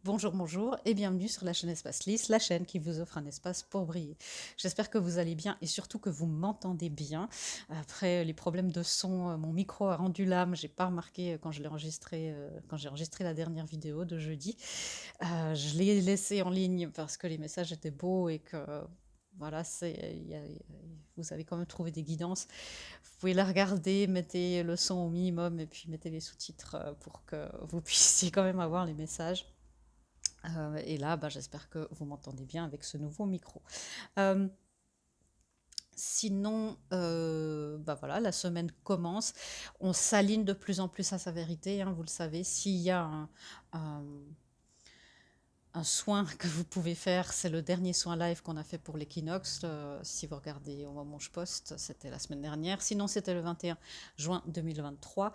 Bonjour, bonjour et bienvenue sur la chaîne Espace Lys, la chaîne qui vous offre un espace pour briller. J'espère que vous allez bien et surtout que vous m'entendez bien. Après les problèmes de son, mon micro a rendu l'âme. J'ai pas remarqué quand je l'ai enregistré, quand j'ai enregistré la dernière vidéo de jeudi. Je l'ai laissé en ligne parce que les messages étaient beaux et que voilà, vous avez quand même trouvé des guidances. Vous pouvez la regarder, mettez le son au minimum et puis mettez les sous-titres pour que vous puissiez quand même avoir les messages. Et là, bah, j'espère que vous m'entendez bien avec ce nouveau micro. Euh, Sinon, bah voilà, la semaine commence. On s'aligne de plus en plus à sa vérité, hein, vous le savez. S'il y a un- un soin que vous pouvez faire, c'est le dernier soin live qu'on a fait pour l'équinoxe. Si vous regardez au moment où je poste, c'était la semaine dernière. Sinon, c'était le 21 juin 2023.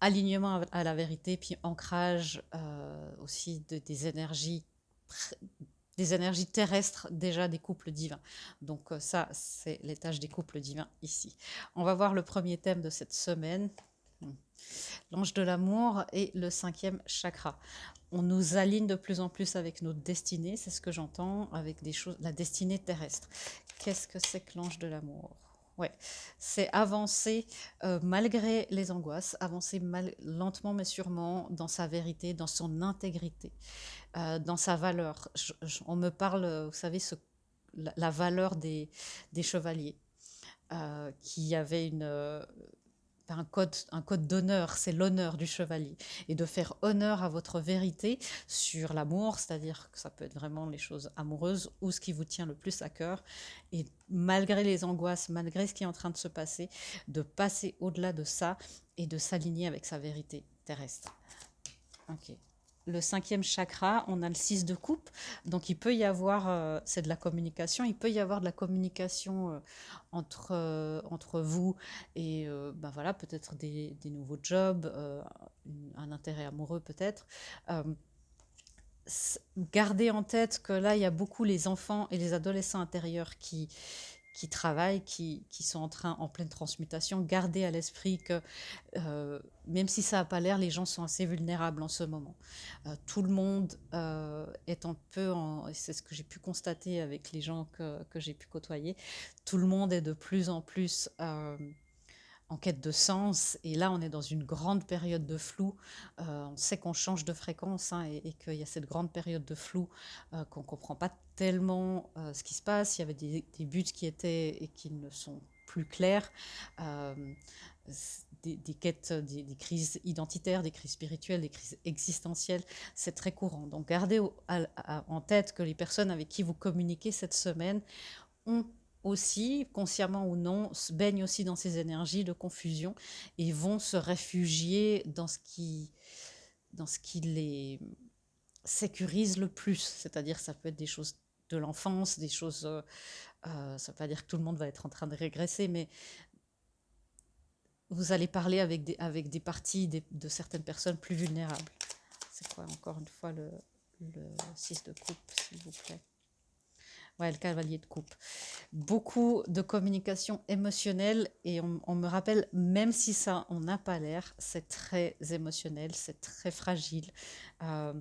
Alignement à la vérité, puis ancrage aussi des énergies terrestres déjà des couples divins. Donc ça, c'est l'étage des couples divins ici. On va voir le premier thème de cette semaine, l'ange de l'amour et le cinquième chakra. On nous aligne de plus en plus avec notre destinée, c'est ce que j'entends, avec des choses, la destinée terrestre. Qu'est-ce que c'est que l'ange de l'amour? Ouais, c'est avancer malgré les angoisses, avancer lentement mais sûrement dans sa vérité, dans son intégrité, dans sa valeur. On me parle, vous savez, la valeur des chevaliers, qui avait un code d'honneur, c'est l'honneur du chevalier, et de faire honneur à votre vérité sur l'amour, c'est-à-dire que ça peut être vraiment les choses amoureuses ou ce qui vous tient le plus à cœur, et malgré les angoisses, malgré ce qui est en train de se passer, de passer au-delà de ça et de s'aligner avec sa vérité terrestre. Ok. Le cinquième chakra, on a le 6 de coupe. Donc il peut y avoir, c'est de la communication, il peut y avoir de la communication entre vous et ben voilà, peut-être des nouveaux jobs, un intérêt amoureux peut-être. Euh, Gardez en tête que là, il y a beaucoup les enfants et les adolescents intérieurs qui travaillent, qui sont en pleine transmutation. Gardez à l'esprit que même si ça n'a pas l'air, les gens sont assez vulnérables en ce moment. Tout le monde est un peu, c'est ce que j'ai pu constater avec les gens que j'ai pu côtoyer, tout le monde est de plus en plus en quête de sens. Et là, on est dans une grande période de flou. On sait qu'on change de fréquence, hein, et qu'il y a cette grande période de flou, qu'on ne comprend pas tellement ce qui se passe. Il y avait des buts qui étaient et qui ne sont plus clairs. Euh, des quêtes, des crises identitaires, des crises spirituelles, des crises existentielles, c'est très courant. Donc gardez en tête que les personnes avec qui vous communiquez cette semaine ont aussi, consciemment ou non, se baignent aussi dans ces énergies de confusion et vont se réfugier dans ce qui les sécurise le plus. C'est-à-dire, ça peut être des choses de l'enfance, des choses. Ça ne veut pas dire que tout le monde va être en train de régresser, mais vous allez parler avec des parties de certaines personnes plus vulnérables. C'est quoi, encore une fois, le 6 de coupe, s'il vous plaît? Ouais, le cavalier de coupe. Beaucoup de communication émotionnelle et on me rappelle, même si ça, on n'a pas l'air, c'est très émotionnel, c'est très fragile. Euh,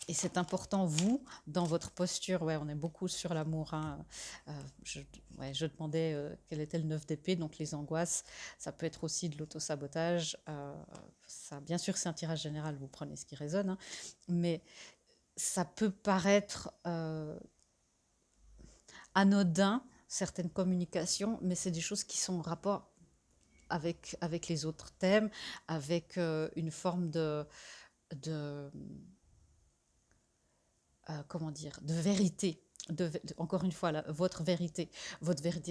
et c'est important, vous, dans votre posture, ouais, on est beaucoup sur l'amour, hein. Euh, je, ouais, je demandais quel était le 9 d'épée, donc les angoisses, ça peut être aussi de l'autosabotage. Ça, bien sûr, c'est un tirage général, vous prenez ce qui résonne, hein, mais ça peut paraître anodin, certaines communications, mais c'est des choses qui sont en rapport avec les autres thèmes, avec une forme de comment dire, de vérité. Encore une fois, votre vérité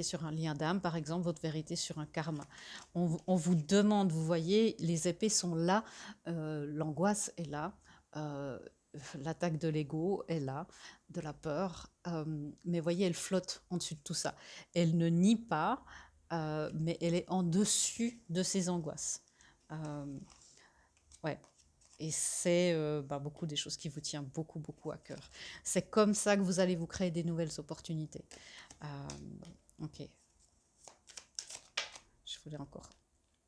sur un lien d'âme, par exemple, votre vérité sur un karma. On vous demande, vous voyez, les épées sont là, l'angoisse est là, euh, l'attaque de l'ego est là, de la peur, mais voyez, elle flotte en dessus de tout ça. Elle ne nie pas, mais elle est en dessus de ces angoisses. Euh, ouais, et c'est bah, beaucoup des choses qui vous tiennent beaucoup, beaucoup à cœur. C'est comme ça que vous allez vous créer des nouvelles opportunités. Ok, je voulais encore.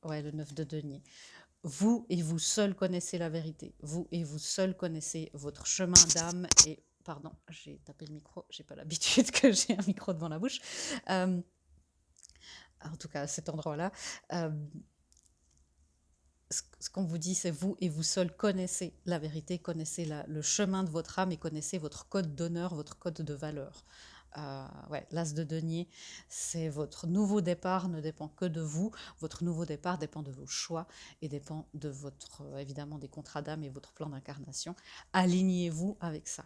Ouais, le 9 de denier. Vous et vous seul connaissez la vérité. Vous et vous seul connaissez votre chemin d'âme. Et, pardon, j'ai tapé le micro, j'ai pas l'habitude que j'ai un micro devant la bouche. Euh, en tout cas, à cet endroit-là. Euh, ce qu'on vous dit, c'est vous et vous seul connaissez la vérité, connaissez le chemin de votre âme et connaissez votre code d'honneur, votre code de valeur. Ouais, l'as de denier, c'est votre nouveau départ ne dépend que de vous. Votre nouveau départ dépend de vos choix et dépend de votre, évidemment, des contrats d'âme et votre plan d'incarnation. Alignez-vous avec ça.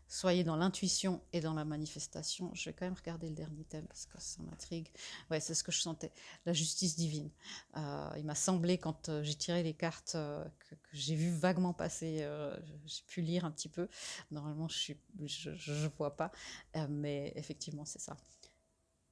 Soyez dans l'intuition et dans la manifestation. Je vais quand même regarder le dernier thème parce que ça m'intrigue. Ouais, c'est ce que je sentais. La justice divine. Il m'a semblé, quand j'ai tiré les cartes que j'ai vu vaguement passer, j'ai pu lire un petit peu. Normalement, je vois pas. Mais effectivement, c'est ça.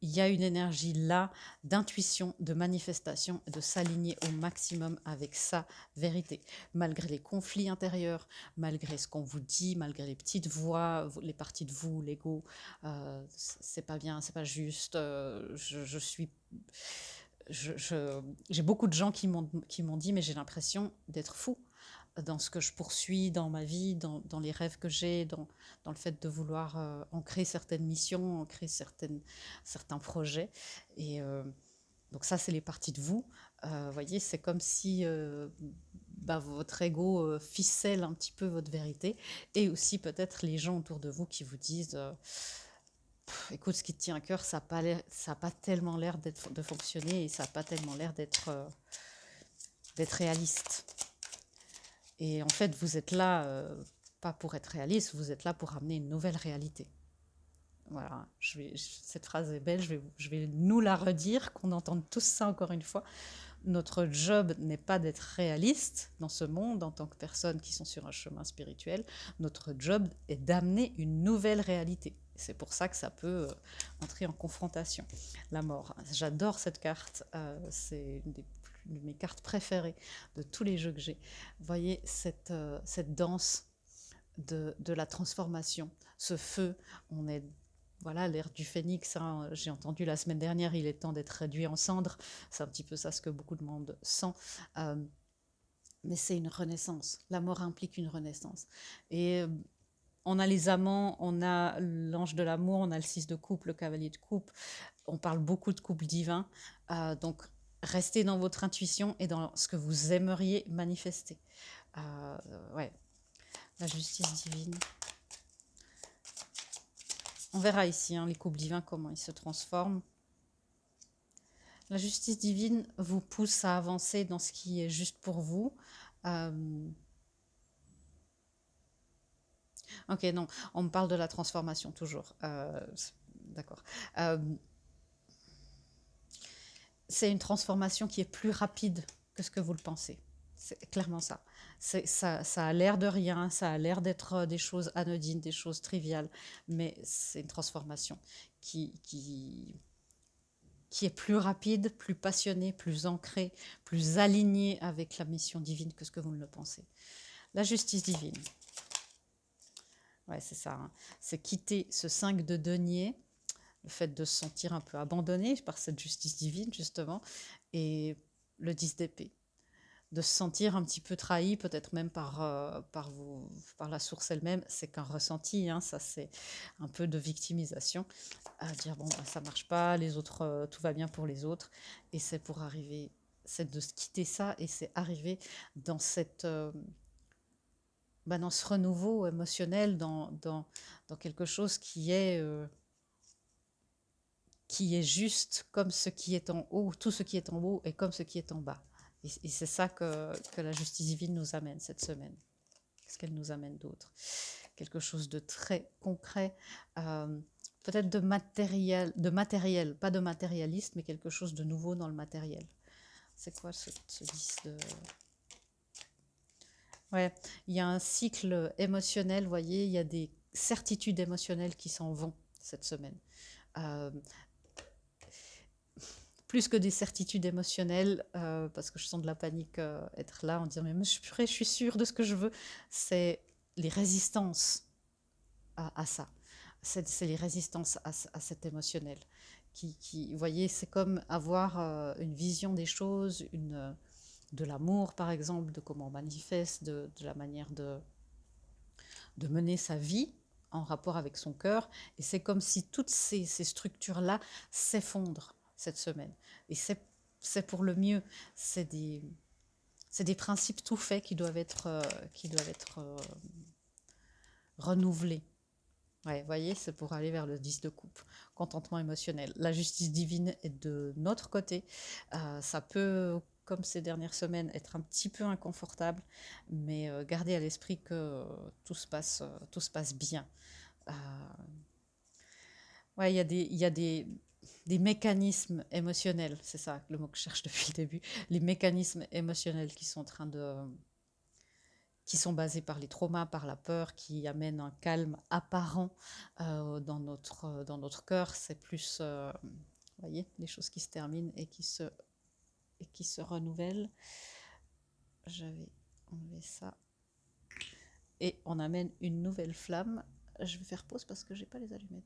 Il y a une énergie là d'intuition, de manifestation, de s'aligner au maximum avec sa vérité. Malgré les conflits intérieurs, malgré ce qu'on vous dit, malgré les petites voix, les parties de vous, l'ego, c'est pas bien, c'est pas juste, je suis... j'ai beaucoup de gens qui m'ont dit, mais j'ai l'impression d'être fou dans ce que je poursuis dans ma vie, dans les rêves que j'ai, dans le fait de vouloir ancrer certaines missions, ancrer certains projets. Et donc ça, c'est les parties de vous. Voyez, c'est comme si votre ego ficelle un petit peu votre vérité. Et aussi peut-être les gens autour de vous qui vous disent écoute, ce qui te tient à cœur, ça n'a pas tellement l'air de fonctionner et ça n'a pas tellement l'air d'être réaliste. Et en fait, vous êtes là, pas pour être réaliste, vous êtes là pour amener une nouvelle réalité. Voilà, cette phrase est belle, je vais nous la redire, qu'on entende tous ça encore une fois. Notre job n'est pas d'être réaliste dans ce monde en tant que personnes qui sont sur un chemin spirituel. Notre job est d'amener une nouvelle réalité. C'est pour ça que ça peut entrer en confrontation. La mort. J'adore cette carte. C'est une de mes cartes préférées de tous les jeux que j'ai. Vous voyez cette danse de la transformation, ce feu. On est voilà l'ère du phénix, hein. J'ai entendu la semaine dernière, il est temps d'être réduit en cendres. C'est un petit peu ça ce que beaucoup de monde sent. Euh, mais c'est une renaissance. La mort implique une renaissance. Et on a les amants, on a l'ange de l'amour, on a le 6 de coupe, le cavalier de coupe. On parle beaucoup de couple divin. Donc, restez dans votre intuition et dans ce que vous aimeriez manifester. Ouais, la justice divine. On verra ici les couples divins, comment ils se transforment. La justice divine vous pousse à avancer dans ce qui est juste pour vous. Ok, non, on me parle de la transformation toujours. D'accord. Euh, c'est une transformation qui est plus rapide que ce que vous le pensez. C'est clairement ça. Ça a l'air de rien, ça a l'air d'être des choses anodines, des choses triviales, mais c'est une transformation qui est plus rapide, plus passionnée, plus ancrée, plus alignée avec la mission divine que ce que vous ne le pensez. La justice divine. Ouais, c'est ça. Hein. C'est quitter ce 5 de denier, le fait de se sentir un peu abandonné par cette justice divine, justement, et le 10 d'épée. De se sentir un petit peu trahi, peut-être même par la source elle-même, c'est qu'un ressenti, hein, ça c'est un peu de victimisation, à dire bon, ça marche pas, les autres, tout va bien pour les autres, et c'est pour arriver, c'est de quitter ça, et c'est arriver dans dans ce renouveau émotionnel, dans quelque chose qui est juste comme ce qui est en haut, tout ce qui est en haut est comme ce qui est en bas. Et c'est ça que la justice divine nous amène cette semaine. Qu'est-ce qu'elle nous amène d'autre? Quelque chose de très concret, peut-être de matériel, pas de matérialiste, mais quelque chose de nouveau dans le matériel. C'est quoi ce 10 de... Ouais, il y a un cycle émotionnel, vous voyez, il y a des certitudes émotionnelles qui s'en vont cette semaine. Euh, plus que des certitudes émotionnelles, parce que je sens de la panique être là en disant mais je suis sûre de ce que je veux, c'est les résistances à ça. C'est les résistances à cet émotionnel. Vous voyez, c'est comme avoir une vision des choses, de l'amour, par exemple, de comment on manifeste, de la manière de mener sa vie en rapport avec son cœur. Et c'est comme si toutes ces structures-là s'effondrent cette semaine. Et c'est pour le mieux. C'est des, c'est des principes tout faits qui doivent être renouvelés. Ouais, vous voyez, c'est pour aller vers le 10 de coupe. Contentement émotionnel. La justice divine est de notre côté. Ça peut, comme ces dernières semaines, être un petit peu inconfortable, mais gardez à l'esprit que tout se passe bien. Euh, ouais, il y a des mécanismes émotionnels, c'est ça le mot que je cherche depuis le début, les mécanismes émotionnels qui sont basés par les traumas, par la peur, qui amènent un calme apparent dans notre cœur. C'est plus, vous voyez, les choses qui se terminent et qui se renouvellent. Je vais enlever ça. Et on amène une nouvelle flamme. Je vais faire pause parce que j'ai pas les allumettes.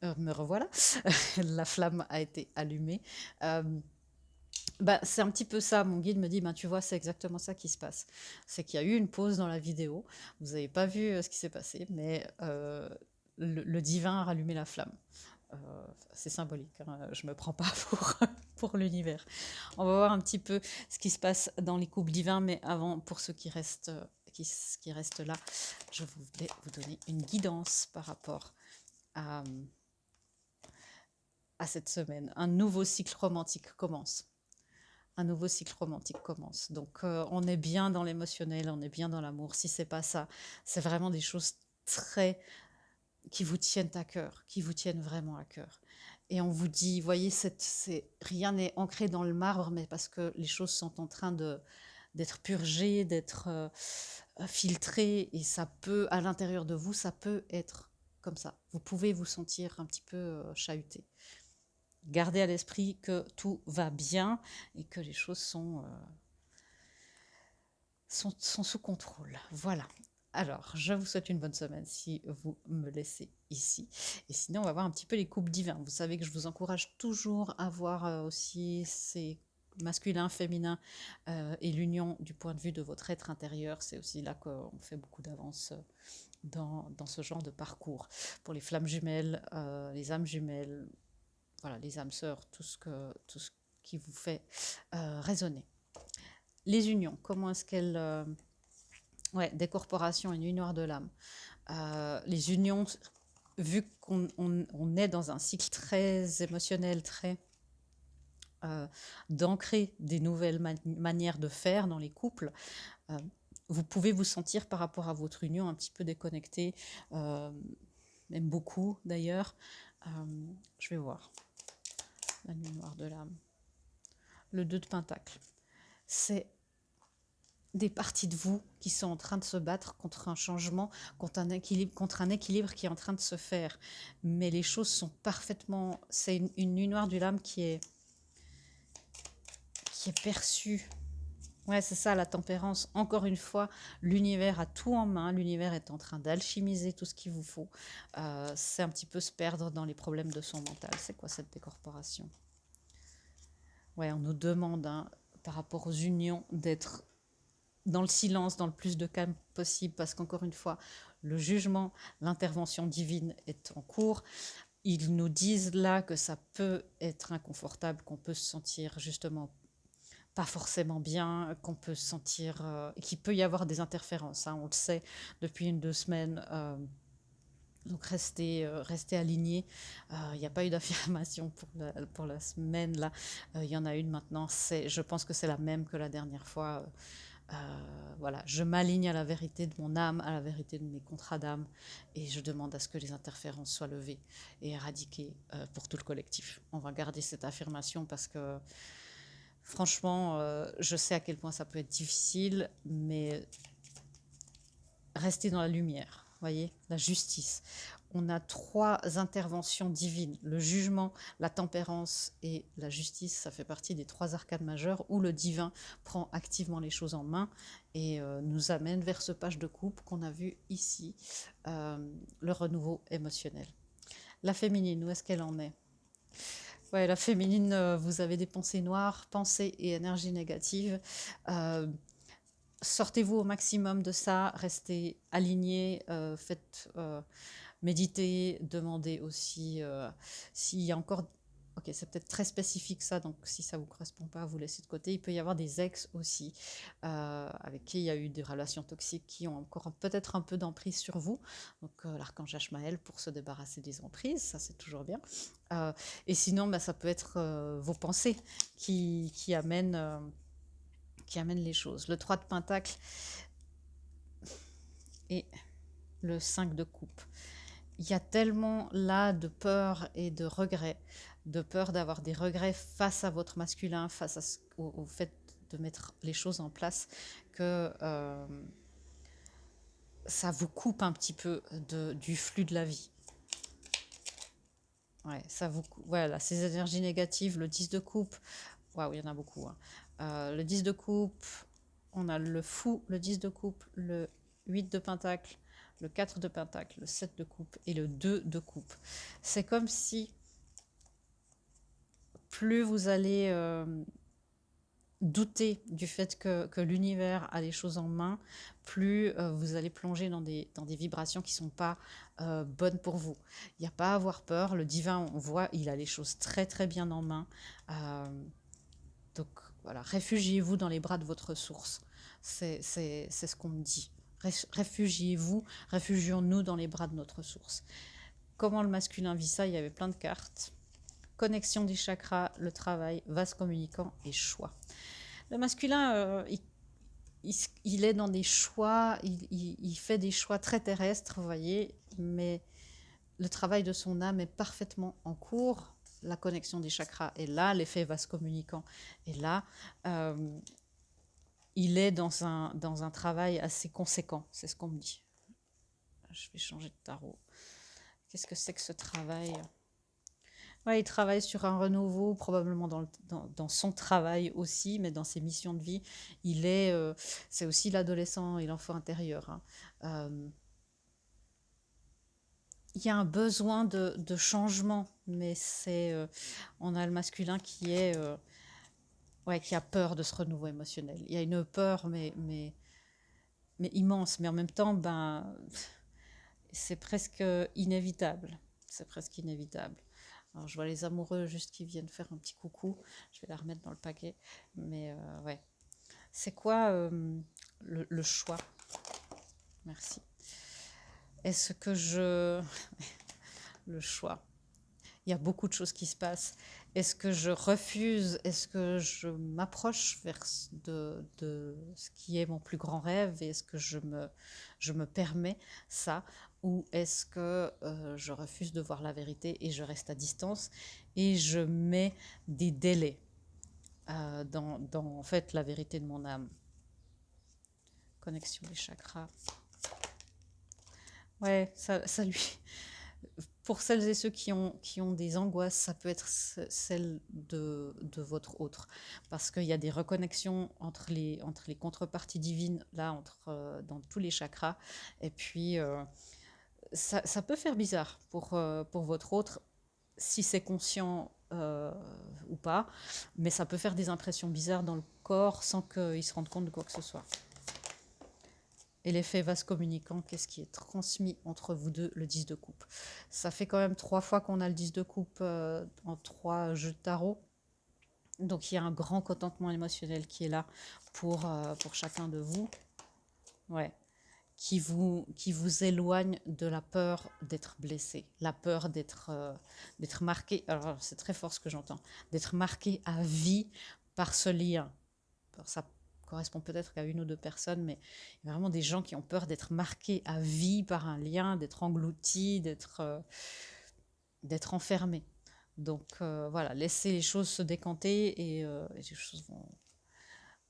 Me revoilà. La flamme a été allumée. Euh, c'est un petit peu ça. Mon guide me dit, tu vois, c'est exactement ça qui se passe. C'est qu'il y a eu une pause dans la vidéo. Vous n'avez pas vu ce qui s'est passé, mais le divin a rallumé la flamme. Euh, c'est symbolique, hein. Je ne me prends pas pour l'univers. On va voir un petit peu ce qui se passe dans les couples divins, mais avant, pour ceux qui restent là, je vais vous donner une guidance par rapport à, à cette semaine. Un nouveau cycle romantique commence. Un nouveau cycle romantique commence. Donc, on est bien dans l'émotionnel, on est bien dans l'amour. Si c'est pas ça, c'est vraiment des choses très qui vous tiennent à cœur, qui vous tiennent vraiment à cœur. Et on vous dit, voyez, rien n'est ancré dans le marbre, mais parce que les choses sont en train d'être purgées, d'être filtrées, et ça peut, à l'intérieur de vous, ça peut être comme ça. Vous pouvez vous sentir un petit peu chahuté. Gardez à l'esprit que tout va bien et que les choses sont sous contrôle. Voilà. Alors, je vous souhaite une bonne semaine si vous me laissez ici. Et sinon, on va voir un petit peu les couples divins. Vous savez que je vous encourage toujours à voir aussi ces masculins, féminins et l'union du point de vue de votre être intérieur. C'est aussi là qu'on fait beaucoup d'avance dans ce genre de parcours. Pour les flammes jumelles, les âmes jumelles, voilà, les âmes sœurs, tout ce qui vous fait résonner. Les unions, comment est-ce qu'elles... ouais, des corporations, une nuit noire de l'âme. Les unions, vu qu'on est dans un cycle très émotionnel, très d'ancrer des nouvelles manières de faire dans les couples, vous pouvez vous sentir par rapport à votre union un petit peu déconnecté, même beaucoup d'ailleurs. Je vais voir. La nuit noire de l'âme. Le 2 de Pentacle. C'est des parties de vous qui sont en train de se battre contre un changement, contre un équilibre qui est en train de se faire. Mais les choses sont parfaitement... C'est une nuit noire de l'âme qui est perçue. Ouais, c'est ça, la tempérance. Encore une fois, l'univers a tout en main. L'univers est en train d'alchimiser tout ce qu'il vous faut. C'est un petit peu se perdre dans les problèmes de son mental. C'est quoi cette décorporation? Ouais, on nous demande, par rapport aux unions, d'être dans le silence, dans le plus de calme possible, parce qu'encore une fois, le jugement, l'intervention divine est en cours. Ils nous disent là que ça peut être inconfortable, qu'on peut se sentir justement pas forcément bien, qu'on peut se sentir, qu'il peut y avoir des interférences, on le sait depuis 2 semaines. Donc restez alignés. Il n'y a pas eu d'affirmation pour la semaine là. Il y en a une maintenant. Je pense que c'est la même que la dernière fois. Voilà, je m'aligne à la vérité de mon âme, à la vérité de mes contrats d'âme, et je demande à ce que les interférences soient levées et éradiquées pour tout le collectif. On va garder cette affirmation parce que franchement, je sais à quel point ça peut être difficile, mais restez dans la lumière, voyez, la justice. On a 3 interventions divines, le jugement, la tempérance et la justice. Ça fait partie des 3 arcades majeures où le divin prend activement les choses en main et nous amène vers ce page de coupe qu'on a vu ici, le renouveau émotionnel. La féminine, où est-ce qu'elle en est? Ouais, la féminine, vous avez des pensées noires, pensées et énergie négative. Euh, Sortez-vous au maximum de ça, restez alignés, faites méditer, demandez aussi s'il y a encore. Ok, c'est peut-être très spécifique ça, donc si ça ne vous correspond pas, vous laissez de côté. Il peut y avoir des ex aussi, avec qui il y a eu des relations toxiques qui ont encore peut-être un peu d'emprise sur vous. Donc l'archange Ashmael pour se débarrasser des emprises, ça c'est toujours bien. Euh, et sinon, bah, ça peut être vos pensées qui amènent les choses. Le 3 de Pentacle et le 5 de coupe. Il y a tellement là de peur et de regrets, de peur d'avoir des regrets face à votre masculin, face au fait de mettre les choses en place, que ça vous coupe un petit peu du flux de la vie. Ouais, ça vous voilà, ces énergies négatives, le 10 de coupe, waouh, il y en a beaucoup, hein. Le 10 de coupe, on a le fou, le 10 de coupe, le 8 de pentacle, le 4 de pentacle, le 7 de coupe et le 2 de coupe. C'est comme si plus vous allez douter du fait que l'univers a les choses en main, plus vous allez plonger dans des vibrations qui ne sont pas bonnes pour vous. Il n'y a pas à avoir peur. Le divin, on voit, il a les choses très très bien en main. Euh, donc voilà, réfugiez-vous dans les bras de votre source. C'est ce qu'on me dit. Réfugiez-vous, réfugions-nous dans les bras de notre source. Comment le masculin vit ça? Il y avait plein de cartes. Connexion des chakras, le travail, vase communicant et choix. Le masculin, il est dans des choix, il fait des choix très terrestres, vous voyez, mais le travail de son âme est parfaitement en cours. La connexion des chakras est là, l'effet vase communicant est là. Euh, il est dans un travail assez conséquent, c'est ce qu'on me dit. Je vais changer de tarot. Qu'est-ce que c'est que ce travail? Ouais, il travaille sur un renouveau, probablement dans son travail aussi, mais dans ses missions de vie. C'est aussi l'adolescent et l'enfant intérieur, hein. Euh, il y a un besoin de changement, mais on a le masculin ouais, qui a peur de ce renouveau émotionnel. Il y a une peur, mais immense, mais en même temps, ben, c'est presque inévitable. C'est presque inévitable. Alors, je vois les amoureux juste qui viennent faire un petit coucou. Je vais la remettre dans le paquet. Mais ouais. C'est quoi le choix? Merci. Est-ce que je... Le choix. Il y a beaucoup de choses qui se passent. Est-ce que je refuse? Est-ce que je m'approche vers de ce qui est mon plus grand rêve? Et est-ce que je me permets ça? Ou est-ce que je refuse de voir la vérité et je reste à distance et je mets des délais dans en fait la vérité de mon âme? Connexion des chakras. Ouais, ça lui, pour celles et ceux qui ont des angoisses, ça peut être celle de votre autre. Parce qu'il y a des reconnexions entre les contreparties divines, là, dans tous les chakras. Et puis, ça peut faire bizarre pour votre autre, si c'est conscient ou pas. Mais ça peut faire des impressions bizarres dans le corps sans qu'il se rende compte de quoi que ce soit. Et l'effet vase communicant, qu'est-ce qui est transmis entre vous deux, le 10 de coupe. Ça fait quand même 3 fois qu'on a le 10 de coupe en 3 jeux de tarot. Donc il y a un grand contentement émotionnel qui est là pour chacun de vous. Ouais. Qui vous éloigne de la peur d'être blessé, la peur d'être marqué. Alors c'est très fort ce que j'entends, d'être marqué à vie par ce lien. Alors, ça correspond peut-être qu'à une ou deux personnes, mais il y a vraiment des gens qui ont peur d'être marqués à vie par un lien, d'être engloutis, d'être enfermés. Donc voilà, laissez les choses se décanter et les choses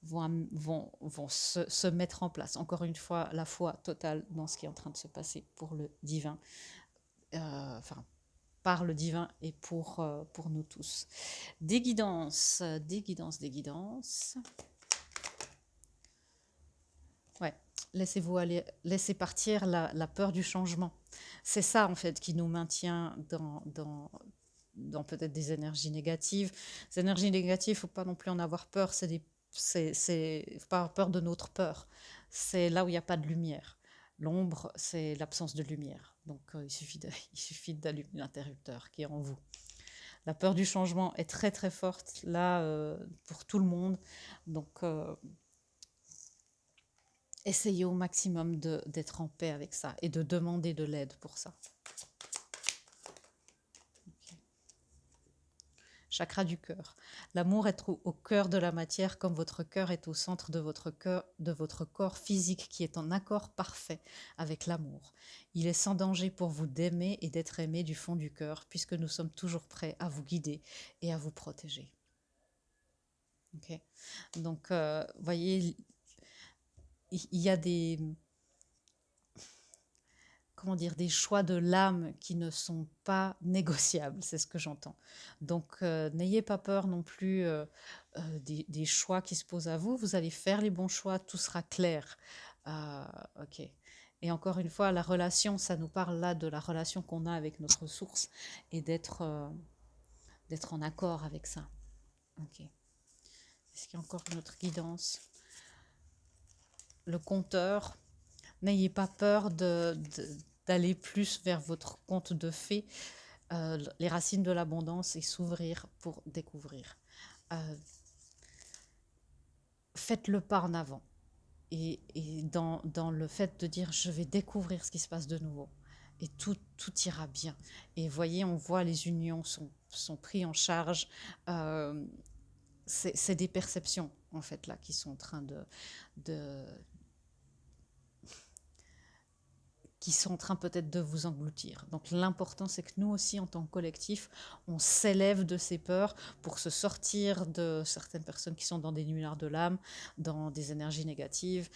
vont se mettre en place. Encore une fois, la foi totale dans ce qui est en train de se passer pour le divin, enfin par le divin et pour nous tous. Des guidances, des guidances, des guidances. Ouais, laissez-vous aller, laissez partir la peur du changement. C'est ça en fait qui nous maintient dans peut-être des énergies négatives. Ces énergies négatives, il ne faut pas non plus en avoir peur, faut pas avoir peur de notre peur. C'est là où il n'y a pas de lumière. L'ombre, c'est l'absence de lumière. Donc il suffit d'allumer l'interrupteur qui est en vous. La peur du changement est très très forte là pour tout le monde. Donc essayez au maximum d'être en paix avec ça et de demander de l'aide pour ça. Chakra du cœur. L'amour est au cœur de la matière comme votre cœur est au centre de votre corps physique qui est en accord parfait avec l'amour. Il est sans danger pour vous d'aimer et d'être aimé du fond du cœur puisque nous sommes toujours prêts à vous guider et à vous protéger. Okay. Donc, voyez, il y a des choix de l'âme qui ne sont pas négociables, c'est ce que j'entends. Donc, n'ayez pas peur non plus des choix qui se posent à vous. Vous allez faire les bons choix, tout sera clair. Ok. Et encore une fois, la relation, ça nous parle là de la relation qu'on a avec notre source et d'être en accord avec ça. Ok. Est-ce qu'il y a encore une autre guidance? Le compteur. N'ayez pas peur d'aller plus vers votre conte de fées, les racines de l'abondance et s'ouvrir pour découvrir. Faites le pas en avant. Et dans le fait de dire je vais découvrir ce qui se passe de nouveau. Et tout ira bien. Et voyez, on voit les unions sont prises en charge. C'est des perceptions, en fait, là, qui sont en train qui sont en train peut-être de vous engloutir. Donc l'important, c'est que nous aussi, en tant que collectif, on s'élève de ces peurs pour se sortir de certaines personnes qui sont dans des nuages de l'âme, dans des énergies négatives,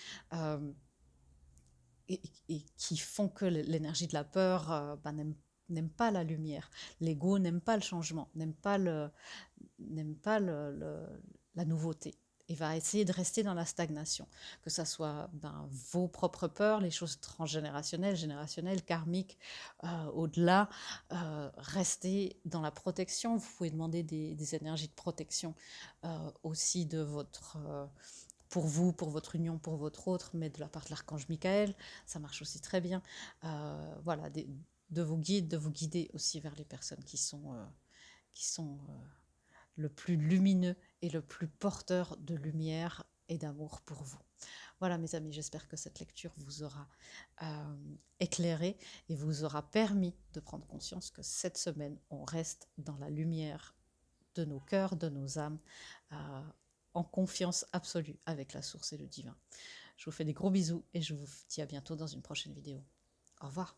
et qui font que l'énergie de la peur n'aime pas la lumière. L'ego n'aime pas le changement, n'aime pas la nouveauté. Et va essayer de rester dans la stagnation, que ce soit vos propres peurs, les choses transgénérationnelles, générationnelles, karmiques, au-delà. Restez dans la protection. Vous pouvez demander des énergies de protection aussi pour vous, pour votre union, pour votre autre, mais de la part de l'archange Michael, ça marche aussi très bien. Voilà, de vos guides, de vous guider aussi vers les personnes qui sont le plus lumineux et le plus porteur de lumière et d'amour pour vous. Voilà mes amis, j'espère que cette lecture vous aura éclairé et vous aura permis de prendre conscience que cette semaine, on reste dans la lumière de nos cœurs, de nos âmes, en confiance absolue avec la source et le divin. Je vous fais des gros bisous et je vous dis à bientôt dans une prochaine vidéo. Au revoir.